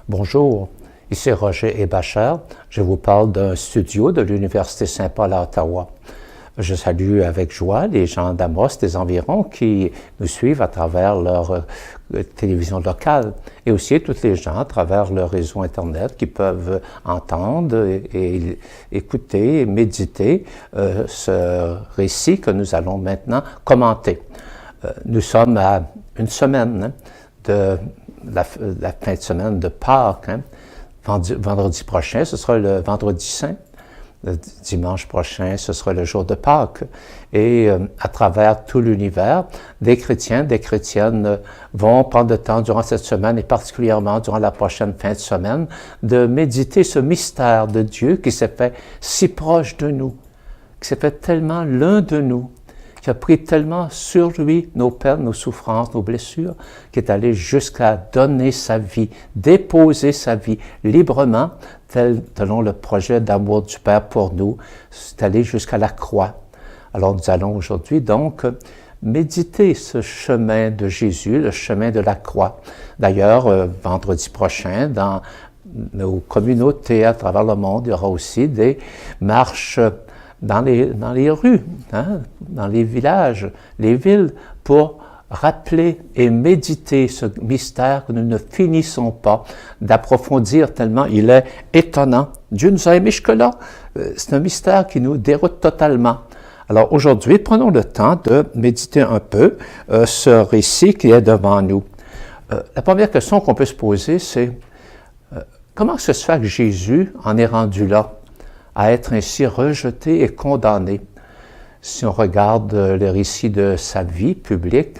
Bonjour, ici Roger Ebacher. Je vous parle d'un studio de l'Université Saint-Paul à Ottawa. Je salue avec joie les gens d'Amos des environs qui nous suivent à travers leur télévision locale et aussi tous les gens à travers leur réseau Internet qui peuvent entendre et écouter et méditer ce récit que nous allons maintenant commenter. Nous sommes à une semaine de la fin de semaine de Pâques. Vendredi prochain, ce sera le vendredi saint. Le dimanche prochain, ce sera le jour de Pâques. Et à travers tout l'univers, des chrétiens, des chrétiennes vont prendre le temps durant cette semaine et particulièrement durant la prochaine fin de semaine de méditer ce mystère de Dieu qui s'est fait si proche de nous, qui s'est fait tellement l'un de nous, qui a pris tellement sur lui nos peines, nos souffrances, nos blessures, qui est allé jusqu'à donner sa vie, déposer sa vie librement, selon le projet d'amour du Père pour nous, c'est allé jusqu'à la croix. Alors nous allons aujourd'hui donc méditer ce chemin de Jésus, le chemin de la croix. D'ailleurs, vendredi prochain, dans nos communautés à travers le monde, il y aura aussi des marches dans les rues, dans les villages, les villes, pour rappeler et méditer ce mystère que nous ne finissons pas d'approfondir tellement il est étonnant. Dieu nous a aimés jusque-là. C'est un mystère qui nous déroute totalement. Alors aujourd'hui, prenons le temps de méditer un peu ce récit qui est devant nous. La première question qu'on peut se poser, c'est comment ça se fait que Jésus en est rendu là, à être ainsi rejeté et condamné? Si on regarde le récit de sa vie publique,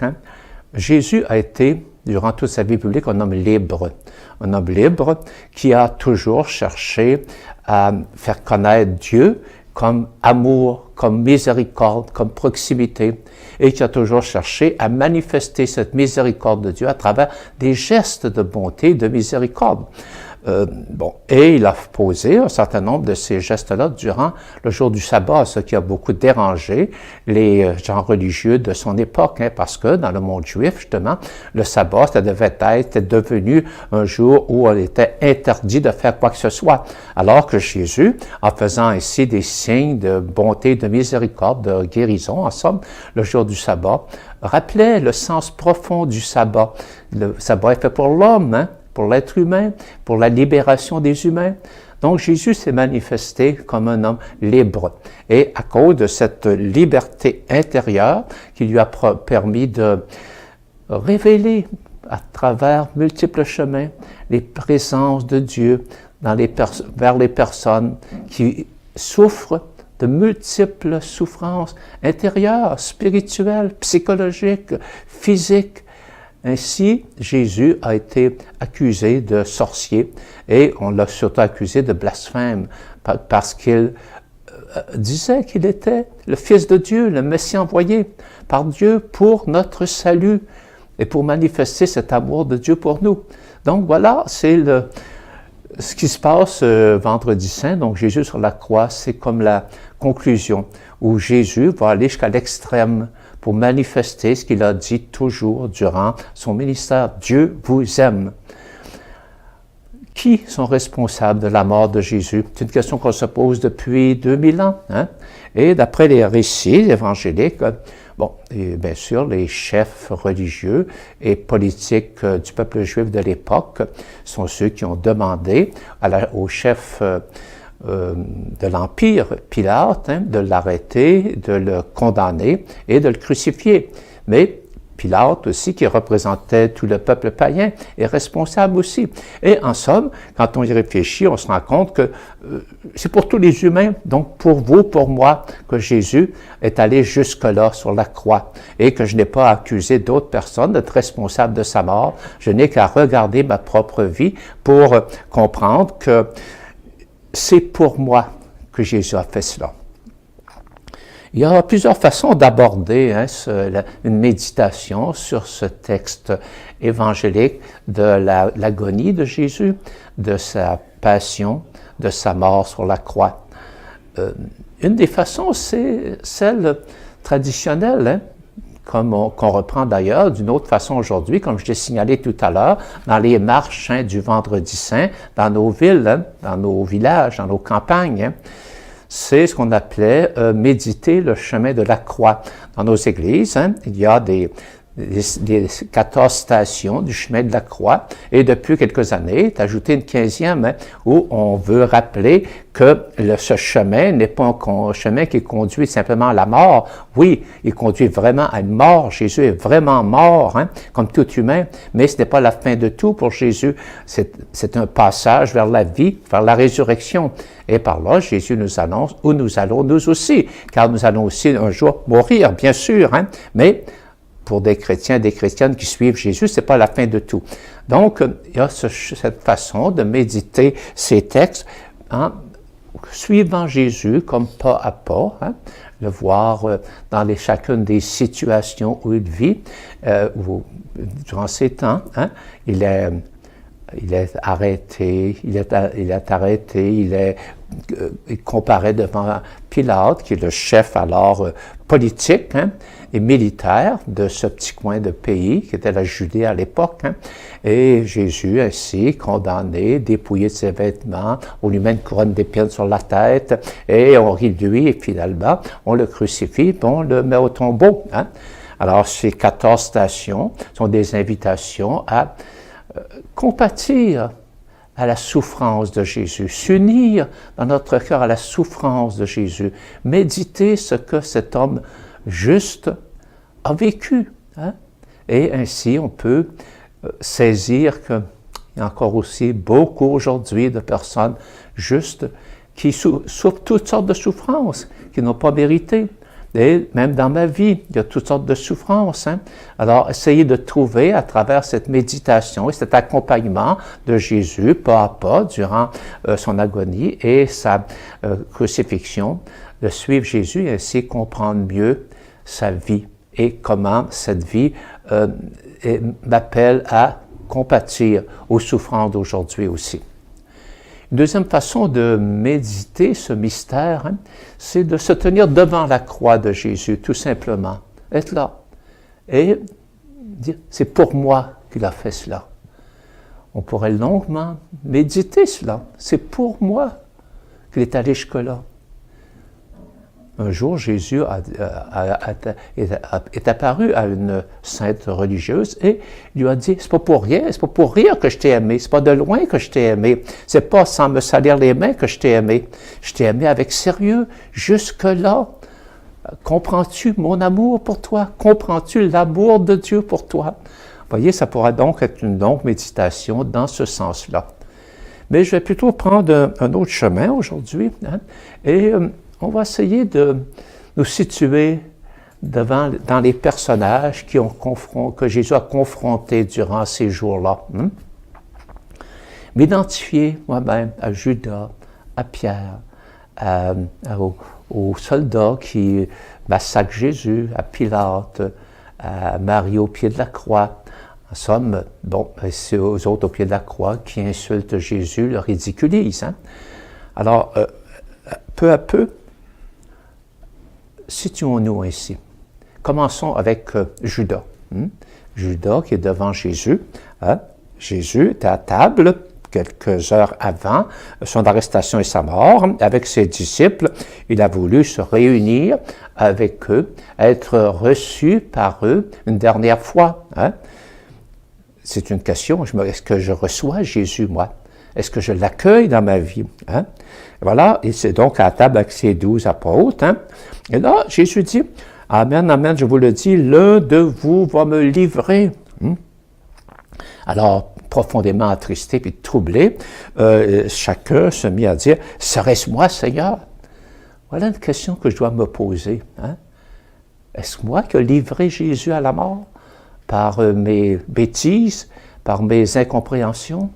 Jésus a été, durant toute sa vie publique, un homme libre qui a toujours cherché à faire connaître Dieu comme amour, comme miséricorde, comme proximité, et qui a toujours cherché à manifester cette miséricorde de Dieu à travers des gestes de bonté, de miséricorde. Et il a posé un certain nombre de ces gestes-là durant le jour du sabbat, ce qui a beaucoup dérangé les gens religieux de son époque, parce que dans le monde juif, justement, le sabbat, ça devait être devenu un jour où il était interdit de faire quoi que ce soit. Alors que Jésus, en faisant ainsi des signes de bonté, de miséricorde, de guérison, en somme, le jour du sabbat, rappelait le sens profond du sabbat. Le sabbat est fait pour l'homme, pour l'être humain, pour la libération des humains. Donc Jésus s'est manifesté comme un homme libre. Et à cause de cette liberté intérieure qui lui a permis de révéler à travers multiples chemins les présences de Dieu vers les personnes qui souffrent de multiples souffrances intérieures, spirituelles, psychologiques, physiques. Ainsi, Jésus a été accusé de sorcier et on l'a surtout accusé de blasphème parce qu'il disait qu'il était le Fils de Dieu, le Messie envoyé par Dieu pour notre salut et pour manifester cet amour de Dieu pour nous. Donc voilà, c'est ce qui se passe vendredi saint. Donc Jésus sur la croix, c'est comme la conclusion où Jésus va aller jusqu'à l'extrême pour manifester ce qu'il a dit toujours durant son ministère. Dieu vous aime. Qui sont responsables de la mort de Jésus? C'est une question qu'on se pose depuis 2000 ans. Et d'après les récits évangéliques, et bien sûr, les chefs religieux et politiques du peuple juif de l'époque sont ceux qui ont demandé au chef de l'Empire, Pilate, de l'arrêter, de le condamner et de le crucifier. Mais Pilate aussi, qui représentait tout le peuple païen, est responsable aussi. Et en somme, quand on y réfléchit, on se rend compte que c'est pour tous les humains, donc pour vous, pour moi, que Jésus est allé jusque-là sur la croix et que je n'ai pas accusé d'autres personnes d'être responsables de sa mort. Je n'ai qu'à regarder ma propre vie pour comprendre que c'est pour moi que Jésus a fait cela. Il y a plusieurs façons d'aborder une méditation sur ce texte évangélique de l'agonie de Jésus, de sa passion, de sa mort sur la croix. Une des façons, c'est celle traditionnelle qu'on reprend d'ailleurs d'une autre façon aujourd'hui, comme je l'ai signalé tout à l'heure, dans les marches du Vendredi Saint, dans nos villes, dans nos villages, dans nos campagnes. C'est ce qu'on appelait méditer le chemin de la croix. Dans nos églises, il y a des 14 stations du chemin de la croix, et depuis quelques années, est ajouté une 15e où on veut rappeler que ce chemin n'est pas un chemin qui conduit simplement à la mort. Oui, il conduit vraiment à une mort. Jésus est vraiment mort, comme tout humain, mais ce n'est pas la fin de tout pour Jésus. C'est un passage vers la vie, vers la résurrection. Et par là, Jésus nous annonce où nous allons nous aussi, car nous allons aussi un jour mourir, bien sûr, mais pour des chrétiens, des chrétiennes qui suivent Jésus, c'est pas la fin de tout. Donc, il y a cette façon de méditer ces textes en suivant Jésus comme pas à pas, le voir dans chacune des situations où il vit, durant ces temps, il est arrêté, il comparaît devant Pilate, qui est le chef alors politique et militaire de ce petit coin de pays qui était la Judée à l'époque. Et Jésus ainsi condamné, dépouillé de ses vêtements, on lui met une couronne d'épines sur la tête et on rit de lui et finalement on le crucifie et on le met au tombeau. Alors ces 14 stations sont des invitations à compatir à la souffrance de Jésus, s'unir dans notre cœur à la souffrance de Jésus, méditer ce que cet homme juste a vécu. Et ainsi, on peut saisir qu'il y a encore aussi beaucoup aujourd'hui de personnes justes qui souffrent toutes sortes de souffrances, qui n'ont pas mérité. Et même dans ma vie, il y a toutes sortes de souffrances. Alors, essayez de trouver à travers cette méditation et cet accompagnement de Jésus, pas à pas, durant son agonie et sa crucifixion, de suivre Jésus et ainsi comprendre mieux sa vie et comment cette vie m'appelle à compatir aux souffrances d'aujourd'hui aussi. Une deuxième façon de méditer ce mystère, c'est de se tenir devant la croix de Jésus, tout simplement. Être là et dire, c'est pour moi qu'il a fait cela. On pourrait longuement méditer cela. C'est pour moi qu'il est allé jusque-là. Un jour, Jésus est apparu à une sainte religieuse et lui a dit, c'est pas pour rire que je t'ai aimé, c'est pas de loin que je t'ai aimé, c'est pas sans me salir les mains que je t'ai aimé avec sérieux, jusque-là. Comprends-tu mon amour pour toi? Comprends-tu l'amour de Dieu pour toi? Vous voyez, ça pourra donc être une longue méditation dans ce sens-là. Mais je vais plutôt prendre un autre chemin aujourd'hui, et on va essayer de nous situer dans les personnages que Jésus a confrontés durant ces jours-là. M'identifier moi-même à Judas, à Pierre, aux soldats qui massacrent Jésus, à Pilate, à Marie au pied de la croix. En somme, c'est aux autres au pied de la croix qui insultent Jésus, le ridiculisent. Alors, peu à peu, situons-nous ainsi. Commençons avec Judas. Judas qui est devant Jésus. Jésus était à table quelques heures avant son arrestation et sa mort avec ses disciples. Il a voulu se réunir avec eux, être reçu par eux une dernière fois. C'est une question, est-ce que je reçois Jésus, moi? Est-ce que je l'accueille dans ma vie? Voilà, et c'est donc à la table avec ses 12 apôtres. Et là, Jésus dit, « Amen, amen, je vous le dis, l'un de vous va me livrer. » Alors, profondément attristé et troublé, chacun se mit à dire, « Serait-ce moi, Seigneur? » Voilà une question que je dois me poser. Est-ce moi qui ai livré Jésus à la mort par mes bêtises, par mes incompréhensions,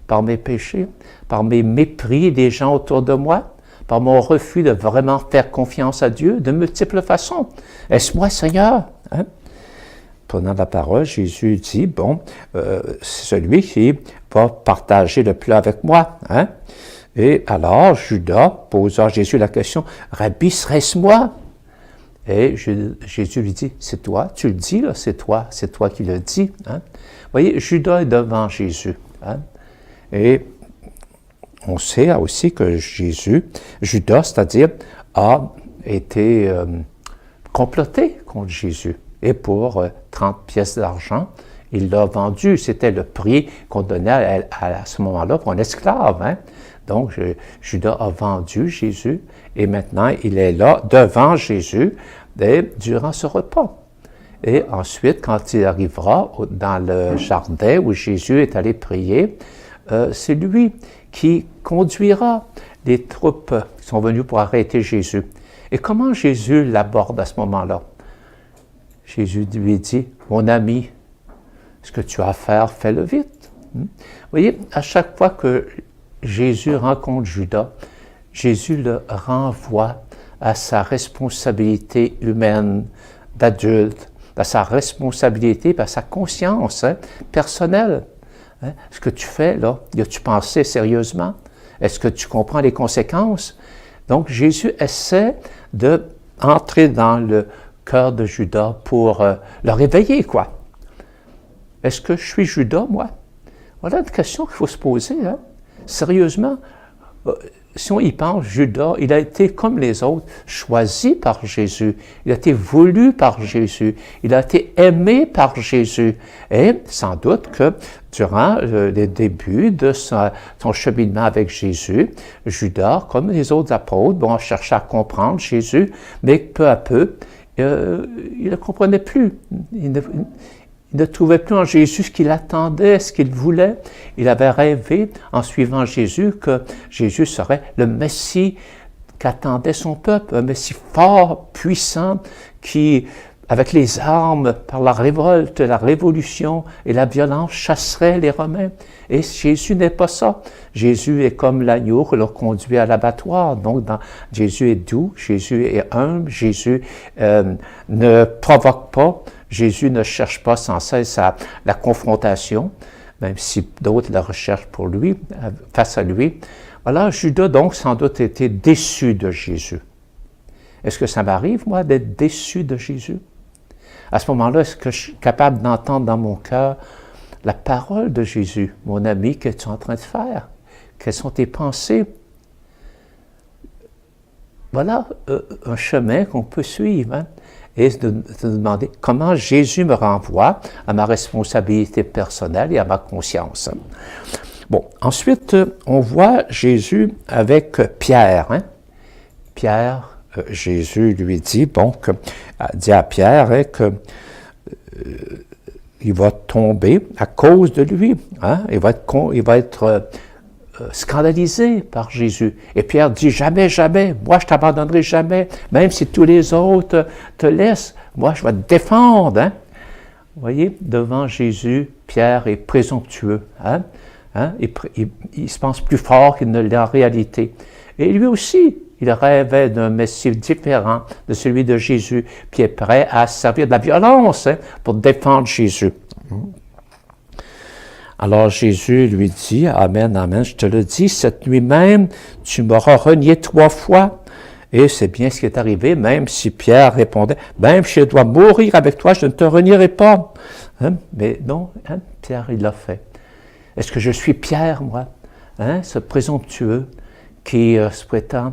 par mes péchés, par mes mépris des gens autour de moi, par mon refus de vraiment faire confiance à Dieu de multiples façons? Est-ce moi, Seigneur? Prenant la parole, Jésus dit, c'est celui qui va partager le plat avec moi. Et alors, Judas posa à Jésus la question, « Rabbi, serait-ce moi? » Et Jésus lui dit, c'est toi, tu le dis, là, c'est toi qui le dis. Hein? Vous voyez, Judas est devant Jésus. Hein? Et on sait aussi que Judas, c'est-à-dire, a été comploté contre Jésus. Et pour 30 pièces d'argent, il l'a vendu. C'était le prix qu'on donnait à ce moment-là pour un esclave. Hein? Donc, Judas a vendu Jésus et maintenant, il est là devant Jésus durant ce repas. Et ensuite, quand il arrivera dans le jardin où Jésus est allé prier, c'est lui qui conduira les troupes qui sont venues pour arrêter Jésus. Et comment Jésus l'aborde à ce moment-là? Jésus lui dit, « Mon ami, ce que tu as à faire, fais-le vite. » Vous voyez, à chaque fois que Jésus rencontre Judas, Jésus le renvoie à sa responsabilité humaine d'adulte, à sa responsabilité, à sa conscience personnelle. Hein? Ce que tu fais, là, y as-tu pensé sérieusement? Est-ce que tu comprends les conséquences? Donc, Jésus essaie d'entrer dans le cœur de Judas pour le réveiller, quoi. Est-ce que je suis Judas, moi? Voilà une question qu'il faut se poser. Hein? Sérieusement, si on y pense, Judas, il a été comme les autres, choisi par Jésus. Il a été voulu par Jésus. Il a été aimé par Jésus. Et sans doute que durant les débuts de son cheminement avec Jésus, Judas, comme les autres apôtres, bon, cherchait à comprendre Jésus, mais peu à peu, il ne comprenait plus. Il ne trouvait plus en Jésus ce qu'il attendait, ce qu'il voulait. Il avait rêvé, en suivant Jésus, que Jésus serait le Messie qu'attendait son peuple, un Messie fort, puissant, qui, avec les armes, par la révolte, la révolution et la violence, chasserait les Romains. Et Jésus n'est pas ça. Jésus est comme l'agneau que l'on conduit à l'abattoir. Donc, Jésus est doux, Jésus est humble, Jésus ne provoque pas, Jésus ne cherche pas sans cesse la confrontation, même si d'autres la recherchent pour lui, face à lui. Voilà, Judas, donc, sans doute était déçu de Jésus. Est-ce que ça m'arrive, moi, d'être déçu de Jésus? À ce moment-là, est-ce que je suis capable d'entendre dans mon cœur la parole de Jésus? Mon ami, qu'es-tu en train de faire? Quelles sont tes pensées? Voilà un chemin qu'on peut suivre, hein? Et de demander comment Jésus me renvoie à ma responsabilité personnelle et à ma conscience. Bon, ensuite, on voit Jésus avec Pierre. Hein? Pierre, Jésus lui dit, dit à Pierre hein, que il va tomber à cause de lui. Hein? Il va être scandalisé par Jésus. Et Pierre dit, jamais, jamais, moi je t'abandonnerai jamais, même si tous les autres te laissent, moi je vais te défendre. Hein? Vous voyez, devant Jésus, Pierre est présomptueux. Hein? Hein? Il se pense plus fort qu'il ne l'est en réalité. Et lui aussi, il rêvait d'un Messie différent de celui de Jésus, puis est prêt à servir de la violence hein, pour défendre Jésus. Alors Jésus lui dit, « Amen, amen, je te le dis, cette nuit même, tu m'auras renié 3 fois. » Et c'est bien ce qui est arrivé, même si Pierre répondait, « Même si je dois mourir avec toi, je ne te renierai pas. Hein? » Mais non, hein, Pierre, il l'a fait. Est-ce que je suis Pierre, moi, hein, ce présomptueux qui prétend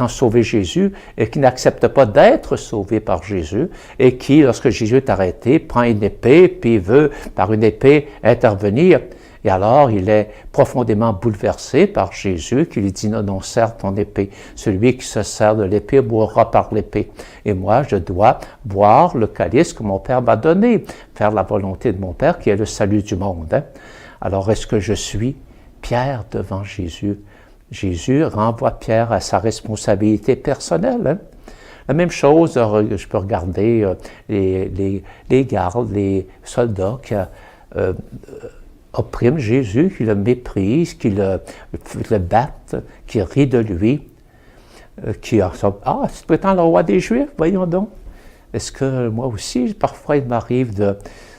sauver Jésus et qui n'accepte pas d'être sauvé par Jésus et qui, lorsque Jésus est arrêté, prend une épée puis veut, par une épée, intervenir. Et alors, il est profondément bouleversé par Jésus qui lui dit « Non, non, serre ton épée. Celui qui se sert de l'épée mourra par l'épée. Et moi, je dois boire le calice que mon Père m'a donné, faire la volonté de mon Père qui est le salut du monde. Hein? » Alors, est-ce que je suis Pierre devant Jésus? Jésus renvoie Pierre à sa responsabilité personnelle. Hein? La même chose, je peux regarder les gardes, les soldats qui oppriment Jésus, qui le méprisent, qui le battent, qui rient de lui, qui « Ah, tu prétends le roi des Juifs? Voyons donc. » Est-ce que moi aussi, parfois, il m'arrive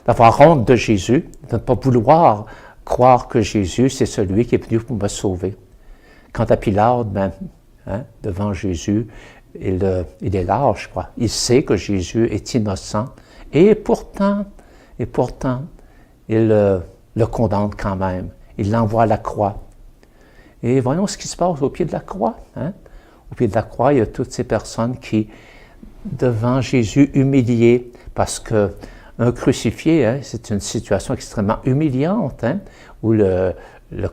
d'avoir honte de Jésus, de ne pas vouloir croire que Jésus, c'est celui qui est venu pour me sauver? Quant à Pilate, devant Jésus, il est lâche, quoi. Il sait que Jésus est innocent et pourtant, il le condamne quand même. Il l'envoie à la croix. Et voyons ce qui se passe au pied de la croix. Hein? Au pied de la croix, il y a toutes ces personnes qui, devant Jésus, humiliés, parce qu'un crucifié, hein, c'est une situation extrêmement humiliante, hein, où le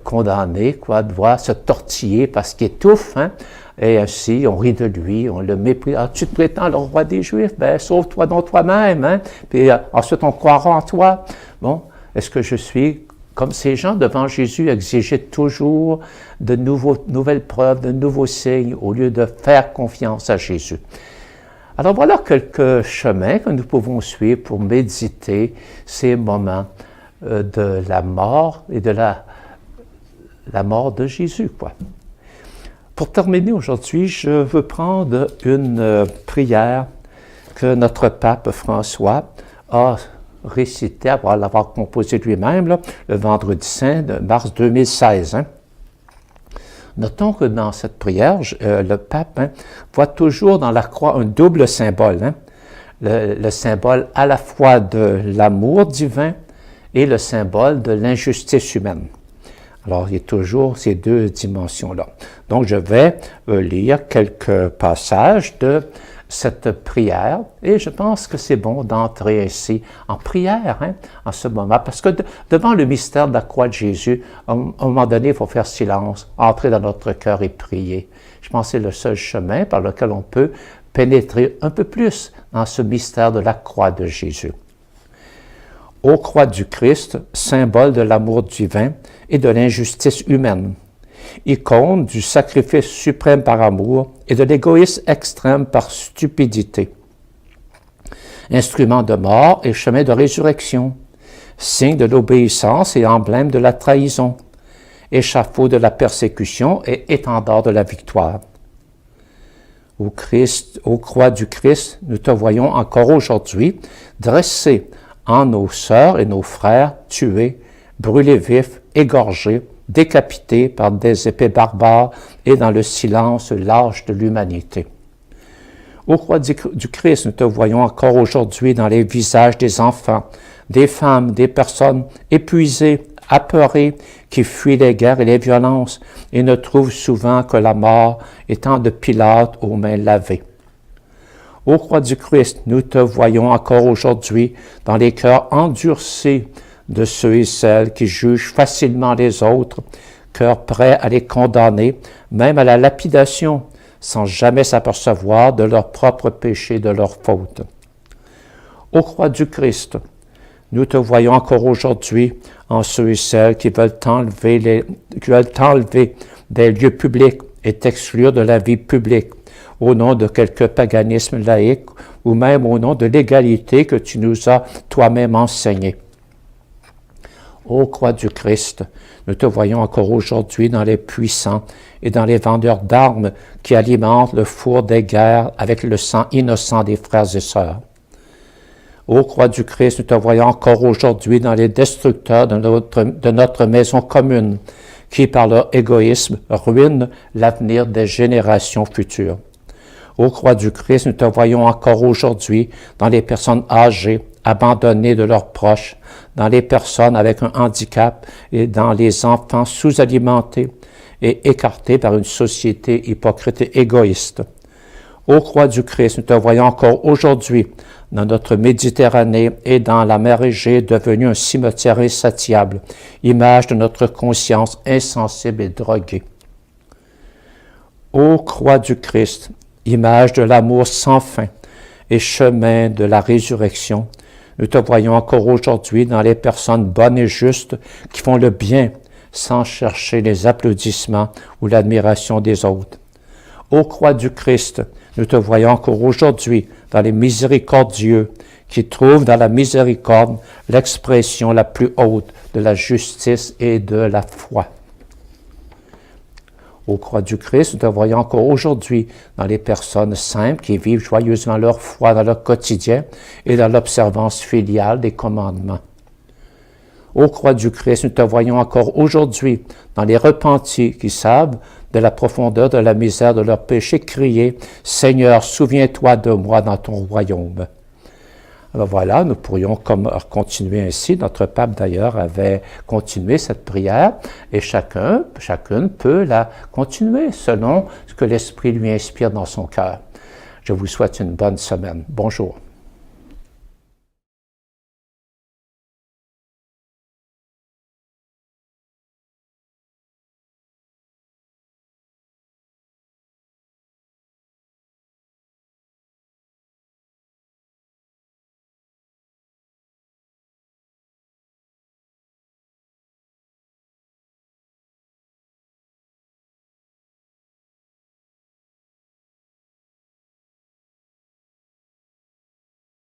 condamné doit se tortiller parce qu'il étouffe, hein, et ainsi on rit de lui, on le méprise. Ah, tu te prétends le roi des Juifs? Ben, sauve-toi donc toi-même, hein, puis ensuite on croira en toi. Bon, est-ce que je suis comme ces gens devant Jésus exigeaient toujours de nouvelles preuves, de nouveaux signes, au lieu de faire confiance à Jésus? Alors voilà quelques chemins que nous pouvons suivre pour méditer ces moments de la mort et de la mort de Jésus, quoi. Pour terminer aujourd'hui, je veux prendre une prière que notre pape François a récitée, après l'avoir composée lui-même, là, le vendredi saint de mars 2016. Hein. Notons que dans cette prière, le pape voit toujours dans la croix un double symbole. Hein. Le symbole à la fois de l'amour divin et le symbole de l'injustice humaine. Alors, il y a toujours ces deux dimensions-là. Donc, je vais lire quelques passages de cette prière et je pense que c'est bon d'entrer ainsi en prière hein, en ce moment parce que devant le mystère de la croix de Jésus, à un moment donné, il faut faire silence, entrer dans notre cœur et prier. Je pense que c'est le seul chemin par lequel on peut pénétrer un peu plus dans ce mystère de la croix de Jésus. Ô croix du Christ, symbole de l'amour divin et de l'injustice humaine, icône du sacrifice suprême par amour et de l'égoïsme extrême par stupidité, instrument de mort et chemin de résurrection, signe de l'obéissance et emblème de la trahison, échafaud de la persécution et étendard de la victoire. Ô Christ, ô croix du Christ, nous te voyons encore aujourd'hui dressé en nos sœurs et nos frères tués, brûlés vifs, égorgés, décapités par des épées barbares et dans le silence lâche de l'humanité. Ô croix du Christ, nous te voyons encore aujourd'hui dans les visages des enfants, des femmes, des personnes épuisées, apeurées, qui fuient les guerres et les violences et ne trouvent souvent que la mort étant de Pilate aux mains lavées. Ô croix du Christ, nous te voyons encore aujourd'hui dans les cœurs endurcis de ceux et celles qui jugent facilement les autres, cœurs prêts à les condamner, même à la lapidation, sans jamais s'apercevoir de leur propre péché, de leur faute. Ô croix du Christ, nous te voyons encore aujourd'hui en ceux et celles qui veulent t'enlever des lieux publics et t'exclure de la vie publique, au nom de quelque paganisme laïque ou même au nom de l'égalité que tu nous as toi-même enseignée. Ô croix du Christ, nous te voyons encore aujourd'hui dans les puissants et dans les vendeurs d'armes qui alimentent le four des guerres avec le sang innocent des frères et sœurs. Ô croix du Christ, nous te voyons encore aujourd'hui dans les destructeurs de notre maison commune qui, par leur égoïsme, ruinent l'avenir des générations futures. Ô croix du Christ, nous te voyons encore aujourd'hui dans les personnes âgées, abandonnées de leurs proches, dans les personnes avec un handicap et dans les enfants sous-alimentés et écartés par une société hypocrite et égoïste. Ô croix du Christ, nous te voyons encore aujourd'hui dans notre Méditerranée et dans la mer Égée devenue un cimetière insatiable, image de notre conscience insensible et droguée. Ô croix du Christ, image de l'amour sans fin et chemin de la résurrection, nous te voyons encore aujourd'hui dans les personnes bonnes et justes qui font le bien sans chercher les applaudissements ou l'admiration des autres. Ô croix du Christ, nous te voyons encore aujourd'hui dans les miséricordieux qui trouvent dans la miséricorde l'expression la plus haute de la justice et de la foi. Ô croix du Christ, nous te voyons encore aujourd'hui dans les personnes simples qui vivent joyeusement leur foi dans leur quotidien et dans l'observance filiale des commandements. Ô croix du Christ, nous te voyons encore aujourd'hui dans les repentis qui savent de la profondeur de la misère de leurs péchés, crier « Seigneur, souviens-toi de moi dans ton royaume ». Alors voilà, nous pourrions continuer ainsi. Notre pape d'ailleurs avait continué cette prière et chacune peut la continuer selon ce que l'Esprit lui inspire dans son cœur. Je vous souhaite une bonne semaine. Bonjour.